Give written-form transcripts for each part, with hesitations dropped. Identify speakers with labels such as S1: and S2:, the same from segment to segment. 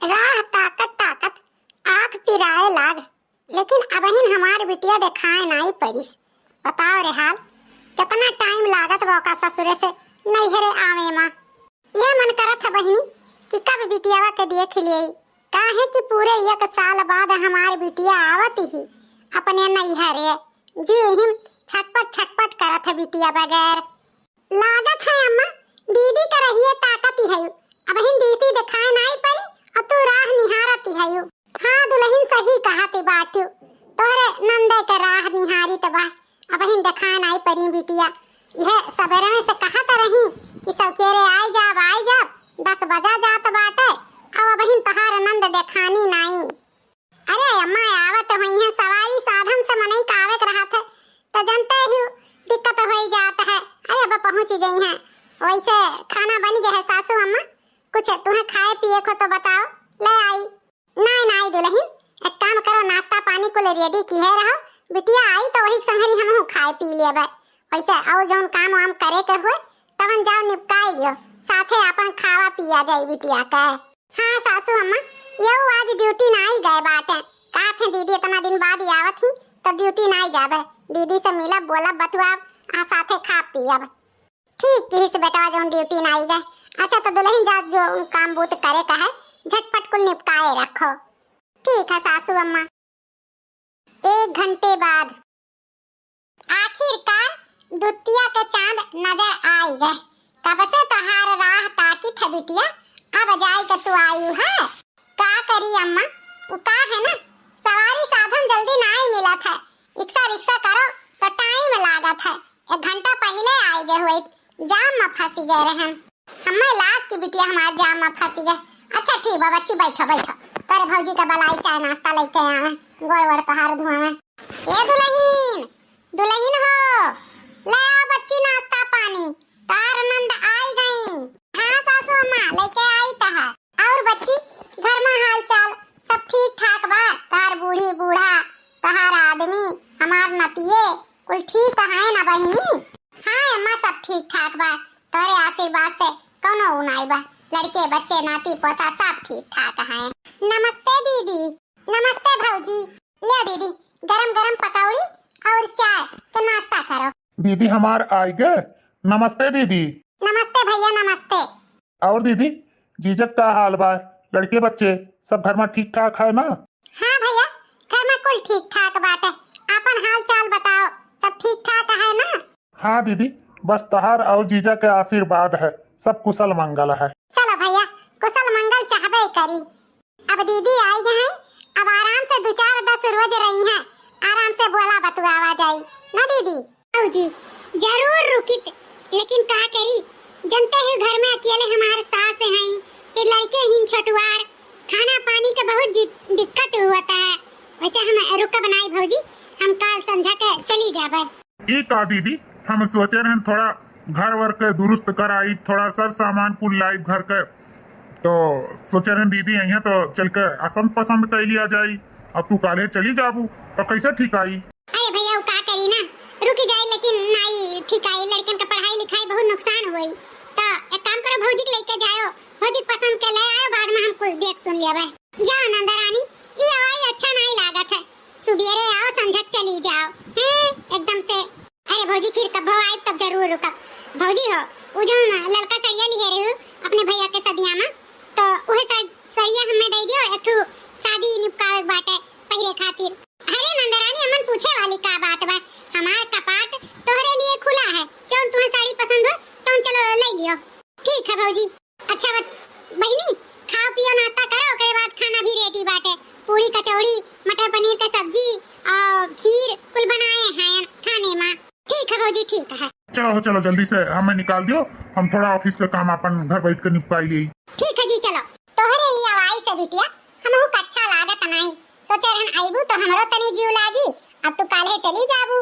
S1: राह ताकत ताकत आँख पिराए लाग, लेकिन अबहिन हमार बिटिया देखाए नाई परिस। बताओ रे हाल, कितना टाइम लागत बौका ससुरे से नैहरे आवे माँ। यह मन करत है बहिनी कि कब बिटियावा के देख लिये, काहे कि पूरे 1 साल बाद हमार बिटिया आवत ही अपने नैहरे। जीव हिम छटपट छटपट करत है बिटिया बगैर। लागत है अम्मा दीदी का रहिए ताकत ही है, अबहिन दीदी दिखाए नाई पड़ी और तू राह निहारत ही है। हाँ दुल्हन सही कहती बाटू, तोहरे नंदे के राह निहारी तो बा, अबहिन दिखाए नाई पड़ी बिटिया। यह सवेरे में से कहत रही कि सौकेरे आई जाब 10 बजा जात बाटे, अब अबहिन तहार नंद देखानी नाई। अरे अम्मा आवत होई है, सवारी साधन से मनई कावे के रहत है तो जनते ही दिक्कत हो जात है। अरे अब पहुंच गई हैं। वैसे खाना बन गया है सासू अम्मा, कुछ तुम्हें खाए पिए को तो बताओ, ले आई। नहीं दुल्हन, एक काम करो, नाश्ता पानी को रेडी किए रहो, बिटिया आई तो वही संगरी हम खाए पी लेबे। वैसे और जौन काम वाम करे के हुए तवन जाओ निपटाई लियो, साथे अपन खावा पिया जाई बिटिया का। हाँ सासू अम्मा, यो आज ड्यूटी नहीं गए बाटे, कहा थे दीदी इतना दिन बाद ही आवत ही तो ड्यूटी नहीं जाबे, दीदी से मिला बोला बतुआ साथे खा पियब। ठीक किस बेटा जौन ड्यूटी नहीं गए। अच्छा तो दुल्हन जा जो काम बूत करे का है झटपट कुल निपटाए रखो। ठीक है सासू अम्मा। 1 घंटे बाद आखिरकार दुतिया के चांद नजर आई गए। कब से तहार राह ताकी था बिटिया, अब जाए के तू आयु है। का करी अम्मा, वो का है ना सवारी साधन जल्दी नहीं मिला था, रिक्शा करो तो टाइम लागत है। 1 घंटा पहले आए गए हुए, जाम में फंसी गए रहे हमें लाग की बिटिया, हमारे जाम में फंसी गए। अच्छा ठीक है बच्ची, बैठो पर भौजी का बलाई चाय नाश्ता लेके आवे, गोड़ तहार धुआवे। ये दुल्हन हो, ले आओ बच्ची नाश्ता पानी, तार नंद आई गई। हाँ सासू अम्मा लेके आई तहा। और बच्ची घर में हाल चाल सब ठीक ठाक बा? तार बूढ़ी बूढ़ा तहार आदमी हमार नतिये कुल ठीक है ना बहिनी? हाँ अम्मा सब ठीक ठाक बा, तोरे आशीर्वाद से कोनो उनाई बा, लड़के बच्चे नाती पोता सब ठीक ठाक है। नमस्ते दीदी। नमस्ते भौजी। ले दीदी गरम गरम पकौड़ी और चाय तो नाश्ता करो।
S2: दीदी हमार आई गए। नमस्ते दीदी।
S1: नमस्ते भैया नमस्ते।
S2: और दीदी जीजक का हाल बा, लड़के बच्चे सब घर में ठीक ठाक है ना?
S1: हाँ भैया घर में कुल ठीक ठाक बाटे, अपन हाल चाल बताओ, सब ठीक ठाक है ना?
S2: हाँ दीदी बस तहार और जीजा के आशीर्वाद है, सब कुशल मंगल है।
S1: चलो भैया कुशल मंगल चाहबे करी। अब दीदी आई गई, अब आराम से 2-4-10 रोज रही हैं, आराम से बोला बतुआवा जाई ना दीदी? जी जरूर रुकी, लेकिन का करी, जनते ही घर में अकेले हमारे सास हैं, ये लड़के ही छोटुआर, खाना पानी का बहुत दिक्कत होता है। वैसे हम रुका बनाई भौजी, हम कल संध्या के चली जाबे।
S2: ये का दीदी, हम सोचे रहे थोड़ा घर वर के दुरुस्त कराई, थोड़ा सर सामान कुल लाई घर के, तो सोचे रहे दीदी आई है तो चल के असम पसंद कर लिया जाई। अब तू काले चली जाबू तो कैसे ठीक आई?
S1: अरे भैया का करी ना, रुकी जाए लेकिन नहीं ठीक आई, लड़कन का पढ़ाई लिखाई बहुत नुकसान हुई, तो एक काम करो भौजी के लेके जाओ, भौजी पसंद के ले आयो, बाद में हम कुछ देख सुन लेबे। जाओ नंदा रानी, ये हवाई अच्छा नहीं लागत है, सुबेरे आओ संझक चली जाओ हैं एकदम से। अरे भौजी फिर कब आए तब जरूर रुका। भौजी हो वो जो लड़का सड़िया लिए रहे हो अपने भैया के सदिया में, तो वही सड़िया हमें दे दियो, एक ठो शादी निपकावे बाटे पहिरे खातिर। अरे नंदरानी अमन पूछे वाली का बात बा, हमार कपाट तोहरे लिए खुला है, जौन तुम्हें साड़ी पसंद हो तो चलो ले लियो। ठीक है भौजी। अच्छा बहनी खाओ पियो नाश्ता करो, उसके बाद खाना भी रेडी बाटे, पूरी कचौड़ी मटर पनीर का सब्जी और खीर कुल बनाए हैं खाने में। ठीक है भौजी ठीक है।
S2: चलो जल्दी से हमें निकाल दियो, हम थोड़ा ऑफिस का काम अपन घर बैठ कर निपटाई ली।
S1: ठीक है जी चलो। तोहरे ही आवाई से बिटिया हमहु कच्छा लागत नहीं, सोचे रहन आईबू तो हमरो तनी जीव लागी, अब तू काले चली जाबू,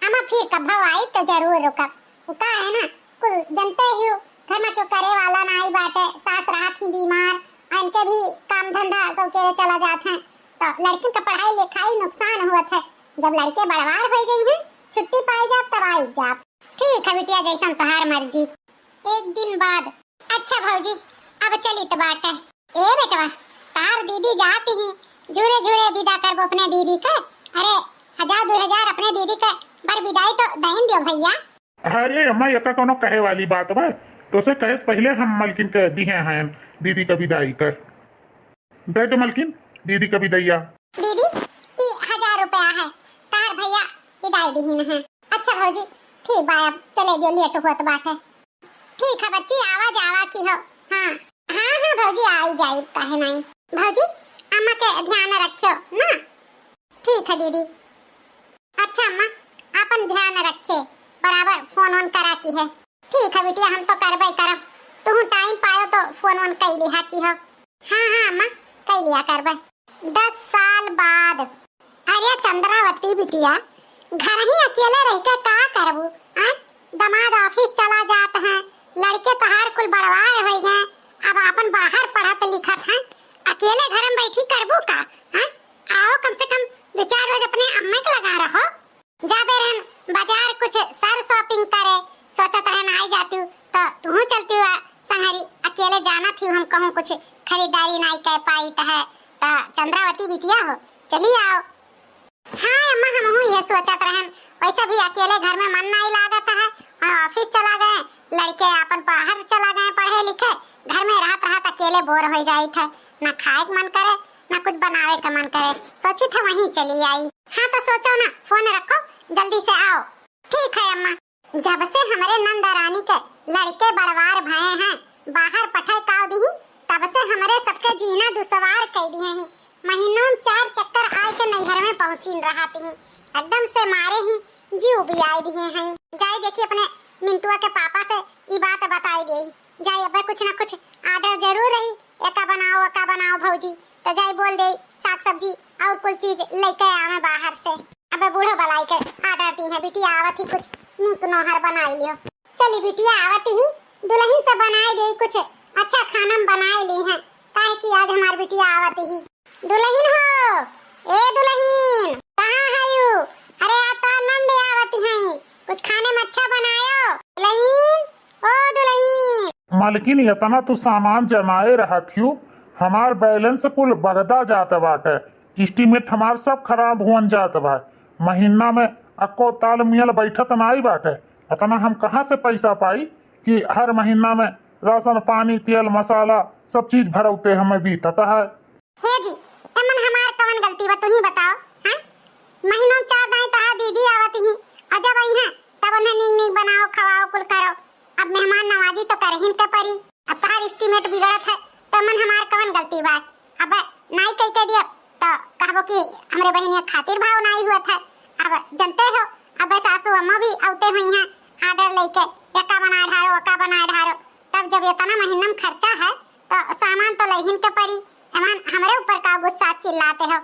S1: हम फिर कब आई तो जरूर रुकब। वो का है ना कुल जनते ही घर में क्यों करे वाला नहीं बाटे, सास रहा थी बीमार, इनके भी काम धंधा सब के चला जाते हैं, तो लड़की का पढ़ाई लिखाई नुकसान हुआ है, जब लड़के बड़वार हो गई हैं छुट्टी पाई जाब तब आई जाब। ठीक है बिटिया जैसा तोहार मर्जी। 1 दिन बाद। अच्छा भौजी अब चली तो बात है। ए बेटवा तार और दीदी जाती ही झूरे झूरे विदा करबो अपने दीदी के। अरे 1000-2000 अपने दीदी के बर विदाई तो दईन दियो भैया।
S2: अरे अम्मा ये तो कोनो कहे वाली बात बा, तो से कहे से पहले हम मलकिन के दिए हैं दीदी का विदाई कर दे तो मलकिन दीदी का विदैया।
S1: दीदी की 1000 रुपया है तार भैया विदाई दीहिन है। अच्छा भौजी ठीक बा, अब चले जो लेट होत बाटे। ठीक है बच्ची, आवा जावा की हो। हाँ हाँ हाँ भौजी आई जाई, काहे नहीं। भौजी अम्मा के ध्यान रखियो ना। ठीक है दीदी। अच्छा अम्मा अपन ध्यान रखे, बराबर फोन ऑन करा की है। ठीक है बिटिया, हम तो करबे करब, तू टाइम पायो तो फोन ऑन कर लिहा की हो। हाँ हाँ अम्मा कर लिया करबे। 10 साल बाद। अरे चंद्रावती बिटिया घर ही अकेले रह के का करबू? दमाद ऑफिस चला जात है, लड़के तो हर कुल बड़वाए हो गए, अब अपन बाहर पढ़त लिखत है, अकेले घर में बैठी करबू का? आओ कम से कम 2-4 रोज अपने अम्मा के लगा रहो। जाबे रहन बाजार कुछ सर शॉपिंग करे, सोचत रहन आई जाती तो तू चलती हुआ संगरी। अकेले जाना थी, हम कहूँ कुछ खरीदारी नहीं कर पाई है तो चंद्रावती बिटिया हो चली आओ। हाँ अम्मा हम ये सोचत रहन, वैसे भी अकेले घर में मन नहीं लागत है, ऑफिस चला गए, लड़के अपन बाहर चला गए पढ़े लिखे, घर में रहत रहत अकेले बोर हो जाई थे, ना खाए का मन करे ना कुछ बनावे का मन करे, सोची थे वहीं चली आई। हाँ तो सोचो ना, फोन रखो जल्दी से आओ। ठीक है अम्मा। जब से हमारे नंदरानी के लड़के बड़वार भये हैं, बाहर पठाई काव दी, तब से हमारे सबके जीना दुसवार कर दिए हैं। महीनों में 4 चक्कर आए के नैहर में पहुंची रहती हैं, एकदम से मारे ही जीव भी आए दिए हैं। जाए देखिए अपने मिंटुआ के पापा से ये बात बताई गई, जाए अब कुछ ना कुछ आर्डर जरूर रही, एका बनाओ भौजी, तो जाए बोल दे साग सब्जी और कुछ चीज लेके आवे बाहर से। अब बूढ़ो बलाई के आर्डर दी है, बिटिया आवत ही कुछ नीक नोहर बनाई लियो। चली बिटिया आवत ही दुल्हन से बनाए दे, कुछ अच्छा खाना बनाए ली है, काहे कि आज हमार बिटिया आवत ही। दुल्हन हो, ए दुल्हन कहाँ है यू? अरे आ तो नंद आवत है, कुछ खाने में अच्छा बनायो दुल्हन, ओ दुल्हन।
S2: मालकिन इतना तू सामान जमाए रहा थी, हमार बैलेंस कुल बगदा जात बाटे, एस्टीमेट हमार सब खराब हुन जात बा, महीना में अक्को तालमेल बैठत नहीं बाटे, इतना हम कहाँ से पैसा पाई कि हर महीना में राशन पानी तेल मसाला सब चीज भरौते हमें बीतता है।
S1: हे जी एमन हमार कवन गलती बा, तू ही बताओ। हां महीनों 4 दाई तो दीदी आवत ही, अजब आई है तब उन्हें नीक बनाओ खवाओ कुल करो, अब मेहमान नवाजी तो करहिन के परी, अब तार एस्टीमेट बिगड़त है तो मन हमार कवन गलती बा? अब नहीं कहते दिया तो कहबो कि हमरे बहनिया खातिर भाव नहीं हुआ था। अब जानते हो अब सासू अम्मा भी आते हुई हैं आर्डर लेके, एका बना ढारो, तब जब इतना महीना में खर्चा है तो सामान तो लहिन के परी, एमन हमरे ऊपर का गुस्सा चिल्लाते हो?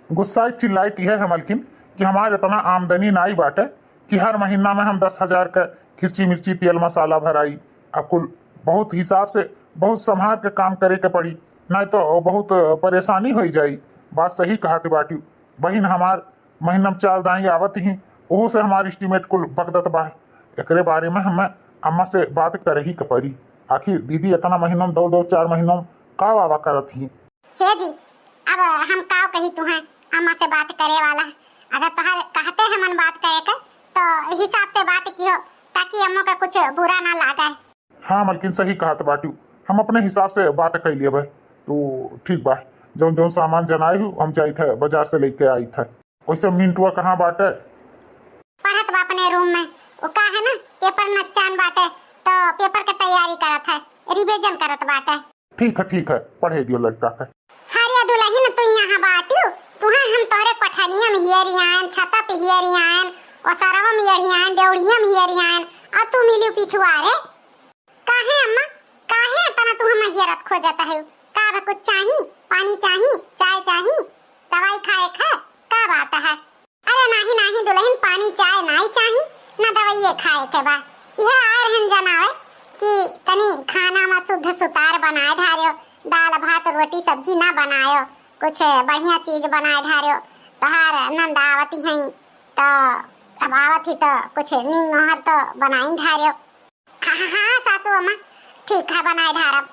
S2: गुस्सा चिल्लाती है मलकिन कि हमारे इतना आमदनी नहीं बाटे कि हर महीना में हम 10,000 का खिर्ची मिर्ची तेल मसाला भराई, अब कुल बहुत हिसाब से बहुत संभाल के काम करे के पड़ी, नहीं तो बहुत परेशानी हो जाई। बात सही कहते बाटी, बहन हमार महीना में 4 दाई आवत ही, ओहो से हमार एस्टीमेट कुल बगदत बा, एकरे बारे में हमें अम्मा से बात करे ही के पड़ी। आखिर दीदी इतना महीनों में 2-4 महीनों में का वावा करत ही।
S1: हे जी अब हम का कही तुहे अम्मा से बात करे वाला, अगर तोहर कहते हैं मन बात करे के तो हिसाब से बात कियो ताकि अम्मा का कुछ बुरा ना लागे।
S2: हाँ मलकिन सही कहत बाटी, हम अपने हिसाब से बात कर लिए भाई, तो ठीक बा। जो सामान जनाए हूँ हम जाई थे बाजार से लेके आई थे। वैसे मिंटुआ कहाँ बाटे?
S1: पढ़त बा अपने रूम में, वो का है ना पेपर नचान बाटे तो पेपर के तैयारी करत है, रिवीजन करत बाटे।
S2: ठीक है पढ़े दियो लड़का के।
S1: हरिया दुल्हन तू यहाँ बाटियो, तुहा हम तोहरे पठनिया में हियरियान, छता पे हियरियान, ओसरवा में हियरियान, देवड़िया में हियरियान, और तू मिलियो पिछुआरे। काहे अम्मा काहे तना तू हम हियरत खो जाता है? का बा कुछ चाही, पानी चाही, चाय चाही, दवाई खाए का बात है? अरे नहीं दुल्हन पानी चाय नहीं चाही ना दवाई खाए के बा, यह आए रहन जनावे कि तनी खाना में शुद्ध सुतार बनाए ढारियो, दाल भात रोटी सब्जी ना बनायो, कुछ बढ़िया चीज बनाए ढारियो, तोहार नंद आवती हैं तो अब आवत ही तो कुछ नींग नोहर तो बनाई ढारियो। हाँ सासू अम्मा ठीक है बनाए ढारब।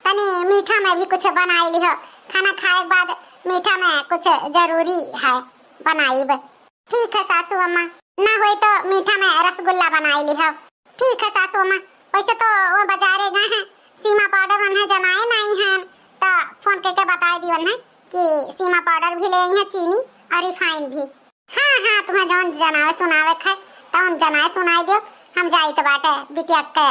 S1: तनी मीठा में भी कुछ बनाई लिहो। खाना खाए के बाद मीठा में कुछ जरूरी है बनाई। ठीक है सासू अम्मा, ना होई तो मीठा में रसगुल्ला बनाई लिहो। ठीक है सासू अम्मा। वैसे तो वो बाजारे गए हैं, सीमा पाउडर उन्हें जमाए नहीं हैं, तो फोन करके बता दियो उन्हें कि सीमा पाउडर भी ले आई है, चीनी और रिफाइन भी। हाँ तुम्हें जौन जनावे सुनावे है तौन जनाए सुनाई दियो। हम जाई तो बाटे बिटिया के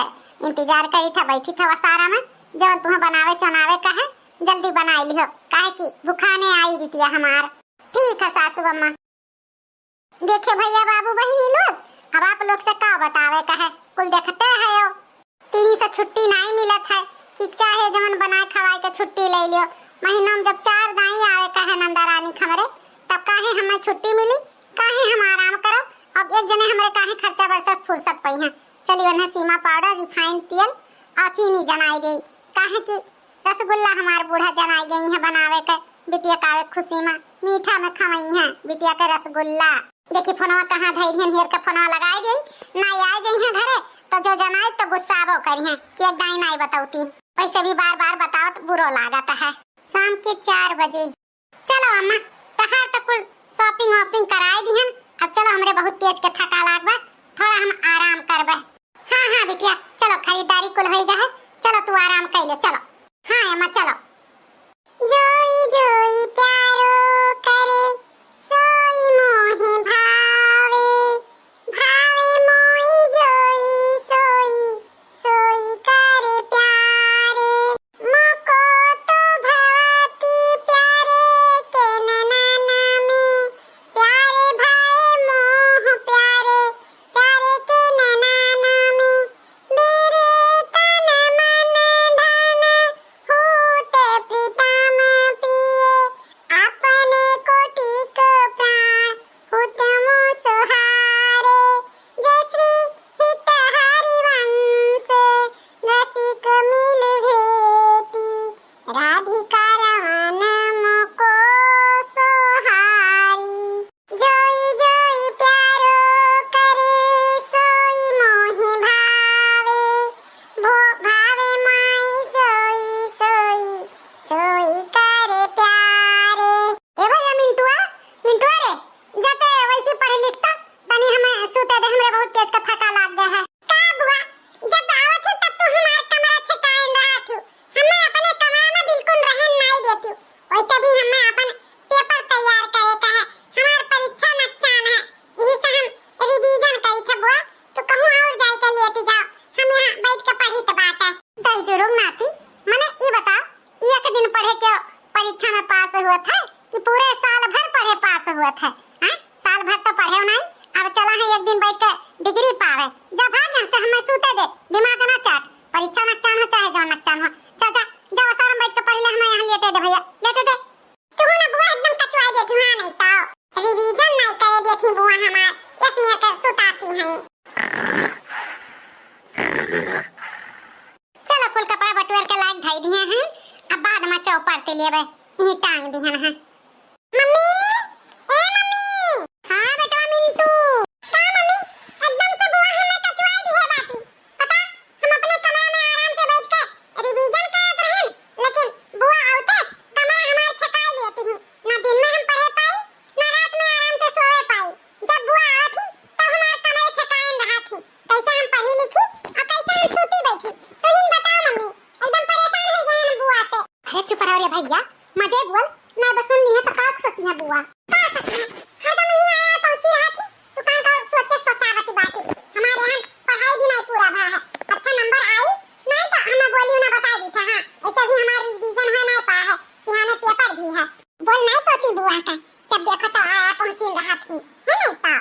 S1: इंतजार करी था, बैठी था वसारा में। जौन तुम्हें बनावे चनावे का है जल्दी बनाई लिहो, काहे कि भुखाने आई बिटिया हमार। ठीक है सासू अम्मा। देखे भैया बाबू बहिनी लोग, अब आप लोग से का बतावे का है, कुल देखते है। तीनी से छुट्टी नहीं मिलत है कि चाहे जौन बनाए खवाए के छुट्टी ले लियो। महीना में जब 4 दाई आवे का है नंदा रानी खमरे, तब काहे हमें छुट्टी मिली, काहे हम आराम करो। अब एक जने हमारे काहे खर्चा बरसस फुर्सत पई है। चलिए उन्हें सीमा पाउडर, रिफाइंड तेल और चीनी जनाई गई, काहे कि रसगुल्ला हमार बूढ़ा जनाई गई है बनावे के बिटिया कावे खुशी में। मीठा में खवाई है बिटिया के रसगुल्ला। देखी फोनवा कहाँ धैर्य हेर के फोनवा लगाई गई ना, आ गई है घरे तो जो जनाई तो गुस्साबो करी है कि एक दाई नहीं बताऊती। वैसे भी बार बार बताओ तो बुरो लागता है। शाम के 4 बजे। चलो अम्मा, तहार तो कुल शॉपिंग वॉपिंग कराए दी हम। अब चलो, हमरे बहुत तेज के थका लागबा, थोड़ा हम आराम करबे। हाँ बिटिया चलो, खरीदारी कुल हो गया है, चलो तू आराम कर ले। चलो हाँ अम्मा चलो। जोई जोई प्यारो करे सोई मोहि भावे, भावे मोई जोई सोई सोई करे प्यारे। मोको तो भवती प्यारे के नैना में, प्यारे भाई मोह प्यारे प्यारे के नैना में। मेरे तन मन धन होते प्रीतम प्रिय, अपने कोटि को प्राण उत्तम सुहारे। जय श्री हित हरिवंश रसिक मिल भेटी, राधिका रमन मोको सोहारी। जोई जोई प्यारो करे सोई मोहि भावे, भावे माई जोई सोई सोई करे प्यारे। ए भैया मिंटुआ रे, जाते वैसे पढ़ लिखता तनी हमें सूते दे, हमरे बहुत तेज का थका लाग गया है। का बुआ, जब आवत है तब तो हमार कमरा छिकाइन रहा थी, हमें अपने कमरा में बिल्कुल रहन नहीं देती। वैसे भी हमें अपन पेपर तैयार करे का है, हमार परीक्षा नचान है, यही से हम रिवीजन करी थे बुआ। तो कहूं और जाई के लेती जाओ, हम यहाँ बैठ के पढ़ी तो बात है। दई जुरुग नाती, मने ई बता, एक दिन पढ़े के परीक्षा में पास हुआ था कि पूरे साल भर पढ़े पास हुआ था? हां, साल भर तो पढ़े नहीं, अब चला है एक दिन बैठ के डिग्री पावे। जा भाग यहाँ से, हमें सूते दे, दिमाग ना चाट। परीक्षा नचान हो चाहे जो नचान हो, जा जाओ सारा बैठ के पढ़ ले, हमें यहाँ लेटे दे भैया, लेटे दे। तू ना बुआ एकदम कचुआ देती हां, नहीं तो रिवीजन नहीं करे देती बुआ हमार, इसलिए के सुताती हैं। चलो कुल कपड़ा बटुर के लाग ढाई दिए हैं, अब बाद में चौपर ते लेबे, यही टांग दिहन है। मम्मी, ए मम्मी। हाँ बेटा मिंटू। हाँ मम्मी, एकदम से बुआ हमें कचुआ दी है बाटी। पता, हम अपने कमरे में आराम से बैठ के रिवीजन करत रहन, लेकिन बुआ आउते कमरा हमार छकाई लेती ही। ना दिन में हम पढ़े पाई, ना रात में आराम से सोए पाई। जब बुआ आवत थी तब हमार कमरे छकाइन रहा थी। कैसे हम पढ़ी लिखी और कैसे हम सूती बैठी, तो इन बताओ मम्मी, एकदम परेशान हो गए हम बुआ से। अरे चुप रहो रे भैया, मजे बोल ना, बस सुन ली है तो का सोची है बुआ? का सोची है, हरदम यही आया पहुंची रहा थी, दुकान का सोचे सोचावती बात। हमारे यहाँ पढ़ाई भी नहीं पूरा भा है, अच्छा नंबर आई नहीं तो हमें बोली ना बता दी था। हां ऐसे भी हमारी रिवीजन हो नहीं पा है, यहाँ में पेपर भी है। बोल नहीं पाती बुआ का, जब देखो तो आया पहुंची रहा थी, है नहीं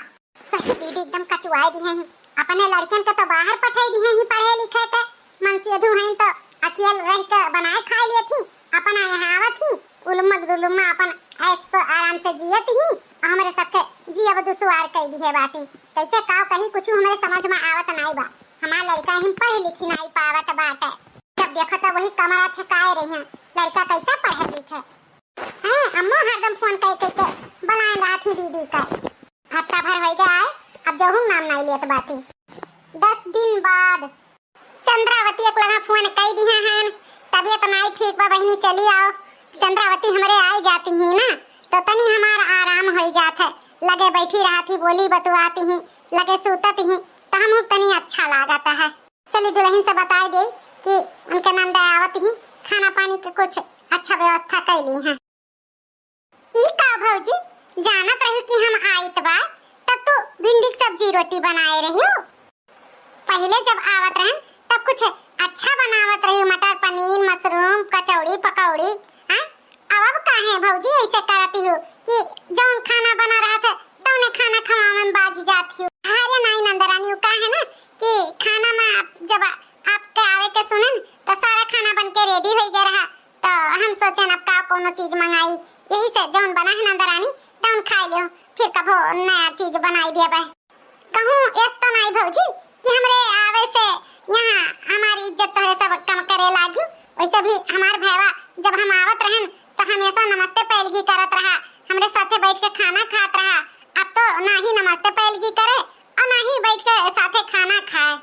S1: तो सही दीदी एकदम कचुआ दी है। अपने लड़कन के तो बाहर पठाई दी है ही पढ़े लिखे के, मन से अधू हैं तो अकेले रह के बनाए खा लिए थी, अपना यहाँ आवत ही उलमक दुलुमा अपन ऐसे आराम से जियत ही, हमरे सबके जियब दुसवार कई दी है बाटी। कैसे काव कहीं कुछ हमरे समझ में आवत नहीं बा, हमार लड़का हम पढ़ लिखी नहीं पावत बाटे। जब देखो तो वही कमरा छकाए रही हैं, लड़का कैसे पढ़े लिखे हैं। अम्मा हरदम फोन करके बुलाए रहा थी दीदी का। हफ्ता भर हो गया है, अब जो हम नाम नहीं लेत बाटी। 10 दिन बाद चंद्रावती एक लगा फोन कई दिया हैं, त तबीयत नहीं ठीक बा बहनी, चली आओ। चंद्रावती हमरे आई जाती ही ना तो तनी हमार आराम हो जात है। लगे बैठी रहती, बोली बतुआती ही, लगे सूतत ही तो हम तनी अच्छा लागता है। चली दुल्हन से बताई दे कि उनके नंद आवत ही खाना पानी के कुछ अच्छा व्यवस्था कैली है। ई का भौजी जानत रही कि हम आइत बा तब तो भिंडी की सब्जी रोटी बनाए रही हो। पहले जब आवत रहन तब कुछ अच्छा बनावत रही, मटर पनीर मशरूम कचौड़ी पकौड़ी। हां अब काहे भौजी ऐसे करती हो कि जौन खाना बना रहा था तौने खाना खवावन बाजी जाती हो। अरे नहीं नंदरानी, का है ना कि खाना में जब आपके आवे के सुनन तो सारा खाना बन के रेडी हो गया रहा तो हम सोचन अब का कोनो चीज मंगाई, यही से जौन बना है नंदरानी तौन खा लियो, फिर कभो नया चीज बनाई दिया बा। कहूं ऐस तो नहीं भौजी कि हमरे आवे से यहाँ हमारी इज्जत तोहरे सब कम करे लागी। वैसे भी हमार भैया जब हम आवत रहन तो हमेशा नमस्ते पैलगी करत रहा, हमरे साथे बैठ के खाना खात रहा। अब तो ना ही नमस्ते पैलगी करे और ना ही बैठ के साथे खाना खाए।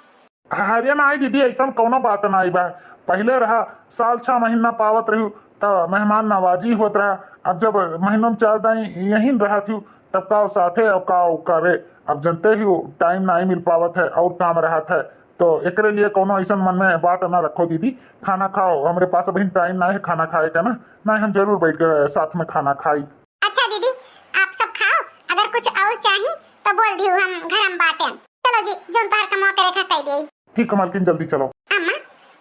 S2: अरे नहीं दीदी, ऐसा कोनो बात नहीं बा। पहले रहा साल 6 महीना पावत रही तो मेहमान नवाजी होत रहा। अब जब महीनों में 4 दिन यहीं रहा थी तब का साथे और का करे। अब जनते ही टाइम नहीं मिल पावत है और काम रहा है तो एकरे लिए कोनो ऐसा मन में बात ना रखो दीदी। खाना खाओ, हमरे पास अभी टाइम नहीं है खाना खाए का ना, नहीं हम जरूर बैठ के साथ में खाना खाई।
S1: अच्छा दीदी आप सब खाओ, अगर कुछ और चाहिए तो बोल दियो, हम घर में बाटें। चलो जी जो तार का मौका रेखा कह दे।
S2: ठीक है मालकिन, जल्दी चलो।
S1: अम्मा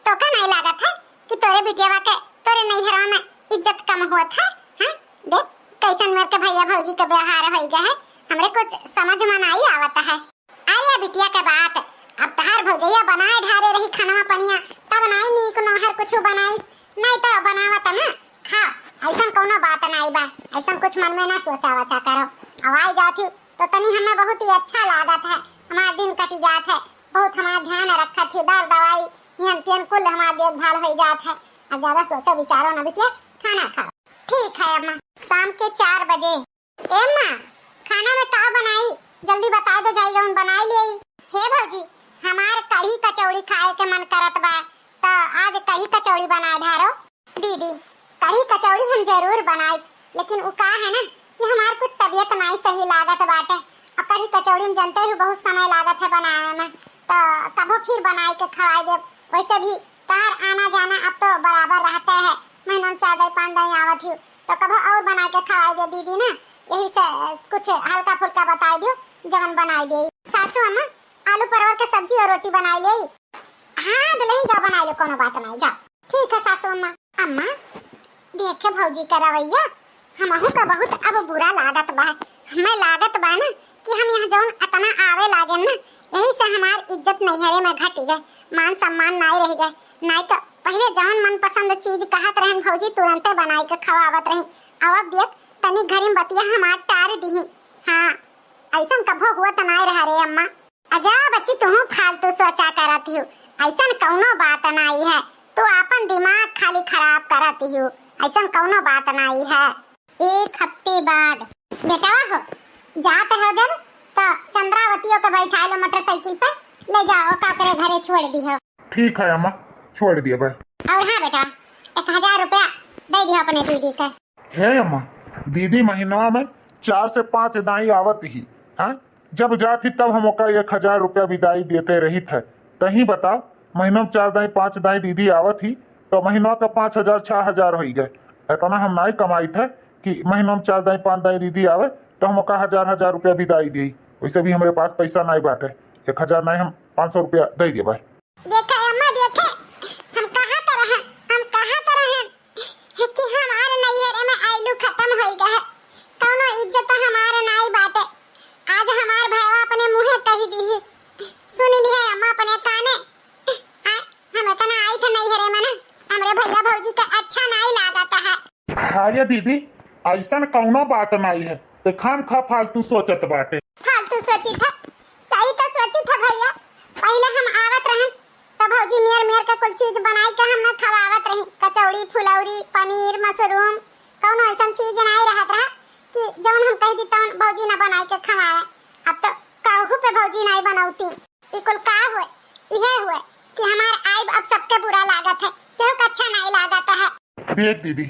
S1: तो का नहीं लागत है कि तोरे बिटिया के तोरे नैहरवा में इज्जत कम हुआ था। हां देख कैसन मेरे के भैया भौजी के व्यवहार हो गया है, हमरे कुछ समझ में नहीं आवता है। अरे बिटिया के बात अब तहार भौजैया बनाए ढारे रही खाना पनिया तब नहीं नीक नोहर कुछ बनाई नहीं तो बनावत ना खा। ऐसा कोनो बात नहीं बा, ऐसा कुछ मन में ना सोचा वचा करो। आवाज जाती तो तनी हमें बहुत ही अच्छा लागत है, हमारा दिन कटी जात है, बहुत हमारा ध्यान रखत है, दर दवाई नियम तियम कुल हमारा देखभाल हो जात है। अब ज्यादा सोचो विचारो ना बिटिया, खाना खाओ। ठीक है अम्मा। शाम के 4 बजे। ए माँ खाना में का बनाई जल्दी बता दो, जाई जौन बनाई ले। हे भौजी हमार कढ़ी कचौड़ी खाए के मन करत बा तो आज कढ़ी कचौड़ी बना ढारो। दीदी कढ़ी कचौड़ी हम जरूर बनाए, लेकिन वो का है ना कि हमार कुछ तबीयत नहीं सही लागत बाटे और कढ़ी कचौड़ी में जानते ही बहुत समय लागत है बनाए में, तो कबो फिर बनाए के खवाए दे। वैसे भी तार आना जाना अब तो बराबर रहता है, महीना में 4 दिन 5 दिन आवत ही तो कबो और बना के खवाए दे दीदी ना, यही से कुछ हल्का फुल्का बता दियो जवन बनाई दे। सासू अम्मा आलू परवल के सब्जी और रोटी बनाई ले। हाँ दुल्हन जाओ बनाई लो, कोनो बात नहीं, जाओ। ठीक है सासू अम्मा। अम्मा देखे भौजी का रवैया हमहू का बहुत अब बुरा लागत बा। हमें लागत बा ना कि हम यहाँ जौन इतना आवे लागे ना यही से हमार इज्जत नैहरे में घट गए, मान सम्मान नहीं रह गए। नहीं तो पहले जौन मन पसंद चीज कहत रहन भौजी तुरंते बनाई के खवावत रही। अब देख तनी घरी बतिया हमार टार दी। हाँ ऐसा कभो हुआ तो नहीं रहा रे अम्मा। अजा बच्ची तुम फालतू सोचा करती हो, ऐसा कौनो बात नहीं है, तू अपन दिमाग खाली खराब करती हो, ऐसा कौनो बात नहीं है। 1 हफ्ते बाद बेटा हो जाते हो जब तो चंद्रावतियों को बैठा लो मोटरसाइकिल पे ले जाओ काकरे घरे छोड़ दी हो।
S2: ठीक है अम्मा, छोड़ दिया भाई।
S1: और हाँ बेटा 1000 रुपया दे दियो अपने दीदी का।
S2: है अम्मा, दीदी महीना में 4 से 5 दाई आवत ही। हाँ जब जाती तब हम 1000 रुपया विदाई देते रही थे। तही बताओ महीनों में 4 दाई 5 दाई दीदी आवत ही तो महीनों का 5000 6000 हो गए। इतना हम नहीं कमाई थे कि महीनों में 4 दाई 5 दाई दीदी आवे तो हम 1000 रुपया विदाई दी। वैसे भी हमारे पास पैसा नहीं बाटे, 1000 नहीं हम 500 रुपया दे दिए भाई।
S1: देखे अम्मा देखे हम कहाँ तो रहे कि हमारे नैहरे में आलू खत्म हो गए, कौनो इज्जत हमारे नहीं बाटे। आज हमार भैया अपने मुंहे कही दी, सुन ली है अम्मा अपने काने। हम इतना आई थे नैहरे में ना हमरे भैया भौजी का अच्छा नहीं लागता है।
S2: अरे दीदी ऐसा कौनो बात नहीं है, ते खाम खा फालतू सोचत बाटे।
S1: फालतू सोची था, सही तो सोची था भैया। पहले हम आवत रहन तो भौजी मेर के कुछ चीज बनाई के हमें खवावत रही, कचौड़ी फुलौरी पनीर मशरूम, कौनो ऐसा चीज नहीं रहत रहा कि जौन हम कह दी तौन भौजी ना बनाई के खवावे। अब तो कहू पे भौजी नहीं बनौती। इकुल का हुए इहे हुए कि हमार आइब अब सबके बुरा लागत है क्यों अच्छा नहीं लागत है।
S2: देख दीदी,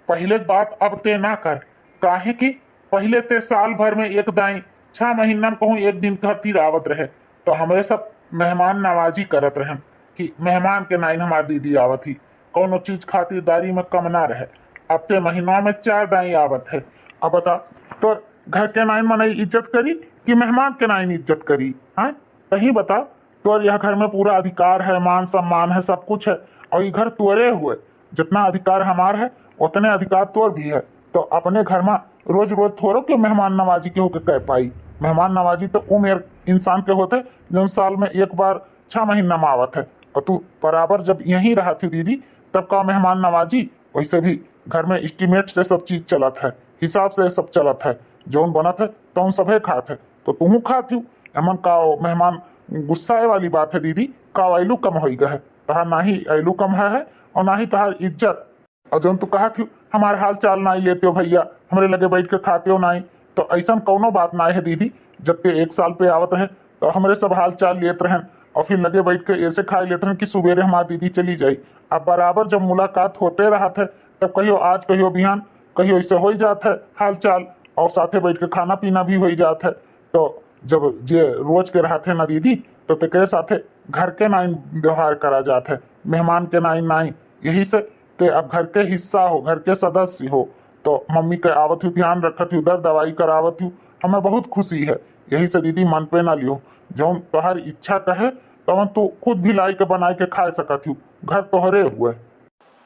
S2: पहले बात अब ते ना कर, काहे कि पहले ते साल भर में एक दाई 6 महीना में कहूँ एक दिन खातिर आवत रहे, तो हमरे सब मेहमान नवाजी करत रहन कि मेहमान के नाइन हमार दीदी आवत ही, कौनो चीज खातिरदारी में कम ना रहे। अब ते महीनों में 4 दाई आवत है। अब बता, तो घर के नाइन मनई इज्जत करी कि मेहमान के नाइन इज्जत करी? हाँ, कहीं बता। तो यह घर में पूरा अधिकार है, मान सम्मान है, सब कुछ है, और ये घर तोरे हुए, जितना अधिकार हमार है उतने अधिकार तोर भी है। तो अपने घर में रोज रोज थोड़ो क्यों मेहमान नवाजी के होके कह पाई। मेहमान नवाजी तो उम्र इंसान के होते जो साल में एक बार 6 महीना में आवत है, और तू बराबर जब यहीं रहा थी दीदी, तब का मेहमान नवाजी। वैसे भी घर में एस्टीमेट से सब चीज चलत है, हिसाब से सब चलत है, जौन बनत है तो सभे खात है, तो तुम खात हूँ। एमन का मेहमान गुस्साए वाली बात है दीदी, का आयलू कम हो गए है, तहार ना ही आयलू कम है और ना ही तहार इज्जत। और जौन तू कहा थी हमार हाल चाल ना लेते हो भैया, हमरे लगे बैठ के खाते हो नहीं, तो ऐसा कौनो बात ना है दीदी। जब ते 1 साल पे आवत रहे तो हमरे सब हाल चाल लेते रहन, और फिर लगे बैठ के ऐसे खा लेते रहन कि सुबेरे हमारी दीदी चली जाई। अब बराबर जब मुलाकात होते रहा था, तब कहियो आज कहियो बिहान कहियो ऐसे हो जाता है हाल चाल, और साथे बैठ के खाना पीना भी हो जाता है। तो जब जे रोज के रहा थे ना दीदी, तो तेरे साथे घर के नाइन व्यवहार करा जाता है, मेहमान के नाइन नाई। यही से ते अब घर के हिस्सा हो, घर के सदस्य हो। तो मम्मी के आवत हूँ, ध्यान रखत हूँ, उधर दवाई करावत हूँ, हमें बहुत खुशी है। यही से दीदी मन पे ना लियो, जौन तोहर इच्छा कहे तवन तू खुद भी लाई के बनाए के खा सकत हूँ, घर तोहरे हुए।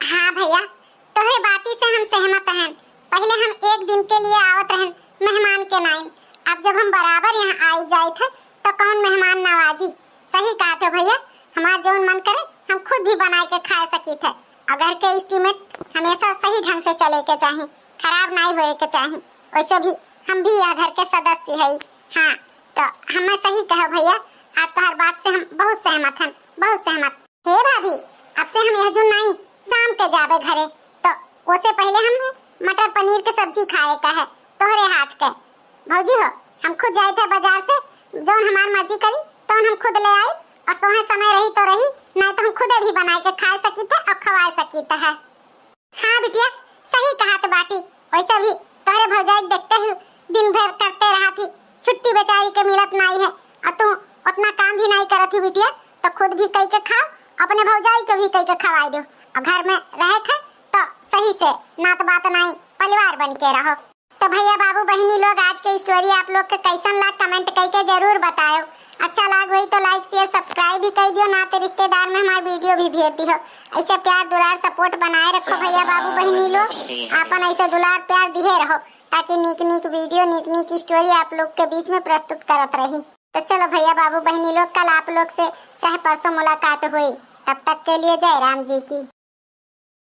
S1: हाँ भैया, तोहरे बाती से हम सहमत हैं। पहले हम एक दिन के लिए आवत रहन मेहमान के नाइन, अब जब हम बराबर यहाँ आई जाए थे तो कौन मेहमान नवाजी। सही कहा थे भैया, हमारा जो मन करे हम खुद भी बना के खा सकी थे। अगर के एस्टीमेट हमेशा सही ढंग से चले के चाहिए, खराब नहीं होए के चाहिए। वैसे भी हम भी यह घर के सदस्य है। हाँ, तो हमें सही कहो भैया, आप तो हर बात से हम बहुत सहमत हैं, बहुत सहमत। हे भाभी, अब से हम यह जो नहीं शाम के जावे घरे, तो उससे पहले हम मटर पनीर के सब्जी खाए का है तोहरे हाथ के। भौजी हो, हम खुद जाए थे बाजार से, जो हमार मर्जी करी तो हम खुद ले आई, और सोहे समय रही तो रही, नहीं तो हम खुद भी बना के खा सकी थे और खवा सकी थे। हाँ बिटिया, सही कहा तो बाटी। वैसे भी तोहरे भौजाई देखते ही दिन भर करते रहा थी, छुट्टी बेचारी के मिलत नहीं है, और तू उतना काम भी नहीं करत थी बिटिया, तो खुद भी कई के खाओ, अपने भौजाई को भी कई के खवाई दो, और घर में रहे थे तो सही से नात बात नहीं, परिवार बन के रहो। तो भैया बाबू बहिनी लोग, आज के स्टोरी आप लोग के कैसन लग कमेंट करके जरूर बताओ। अच्छा लग हुई तो लाइक शेयर सब्सक्राइब भी कर दियो, ना तो रिश्तेदार में हमारी वीडियो भी भेज दियो। ऐसे प्यार दुलार सपोर्ट बनाए रखो भैया बाबू बहिनी लोग, आपन ऐसे दुलार प्यार दिए रहो, ताकि नीक नीक वीडियो नीक नीक स्टोरी आप लोग के बीच में प्रस्तुत करत रही। तो चलो भैया बाबू बहिनी लोग, कल आप लोग से चाहे परसों मुलाकात हुई, तब तक के लिए जय राम जी की।